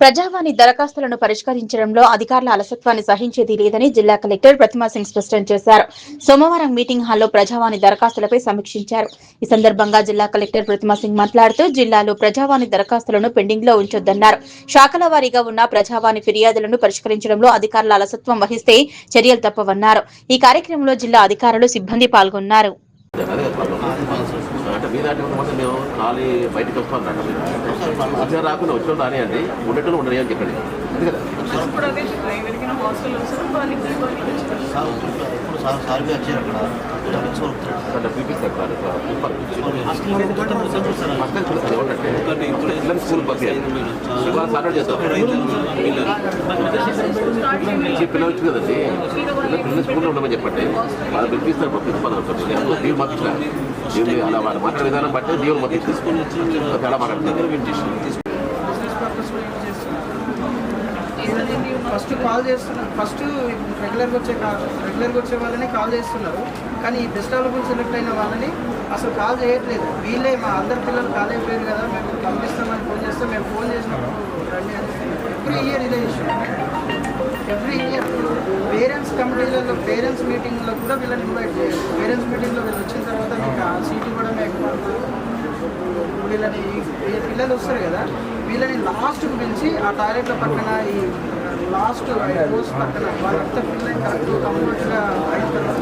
ప్రజావాణి దరఖాస్తులను పరిష్కరించడంలో అధికారుల అలసత్వాన్ని సహించేది లేదని జిల్లా కలెక్టర్ ప్రతిమా సింగ్ స్పష్టం చేశారు. సోమవారం మీటింగ్ హాల్లో ప్రజావాణి దరఖాస్తులపై సమీక్షించారు. ఈ సందర్భంగా జిల్లా కలెక్టర్ ప్రతిమా సింగ్ మాట్లాడుతూ జిల్లాలో ప్రజావాణి దరఖాస్తులను పెండింగ్ లో ఉంచొద్దన్నారు. శాఖల వారీగా ఉన్న ప్రజావాణి ఫిర్యాదులను పరిష్కరించడంలో అధికారుల అలసత్వం వహిస్తే చర్యలు తప్పవన్నారు. ఈ కార్యక్రమంలో జిల్లా అధికారులు సిబ్బంది పాల్గొన్నారు. అంటే మీ దాంట్లో మొత్తం మేము ఖాళీ బయటకు వస్తాను వచ్చిన రాకుండా వచ్చిన రానియండి ఉండేటోళ్ళు ఉండని అని చెప్పండి స్కూల్ సాటర్డే చేస్తాం పిల్లలు వచ్చి కదండి పిల్లలు స్కూల్లో ఉండమని చెప్పండి వాళ్ళు పిలిపిస్తారు ప్రిన్సిపల్ దీవులు మాకు దీవులు అలా వాళ్ళు మాట్లాడే విధానం బట్టి దీవులు మాకు తీసుకుని చాలా మాట్లాడుతుంది. ఫస్ట్ కాల్ చేస్తున్నారు, ఫస్ట్ రెగ్యులర్గా వచ్చే వాళ్ళని కాల్ చేస్తున్నారు, కానీ ఈ బెస్ట్ అవైలబుల్ సెలెక్ట్ అయిన వాళ్ళని అసలు కాల్ చేయట్లేదు. వీళ్ళే మా అందరి పిల్లలు కాల్ అయిపోయారు కదా, మేము పంపిస్తామని ఫోన్ చేస్తాం, మేము ఫోన్ చేసినప్పుడు రండి అని ఎవ్రీ ఇయర్ ఇదే ఇష్యూ. ఎవ్రీ ఇయర్ పేరెంట్స్ కమిటీలలో పేరెంట్స్ మీటింగ్లో కూడా వీళ్ళని ఇన్వైట్ చేయాలి. పేరెంట్స్ మీటింగ్లో వీళ్ళు వచ్చిన తర్వాత మీకు ఆ సీటు కూడా మేము వీళ్ళని పిల్లలు వస్తారు కదా, వీళ్ళని లాస్ట్కి పిలిచి ఆ టాయిలెట్ల పక్కన ఈ లాస్ట్ రోస్ పక్కన వాళ్ళంతా పిల్లలు కరెక్ట్ కంఫర్ట్గా అయిన తర్వాత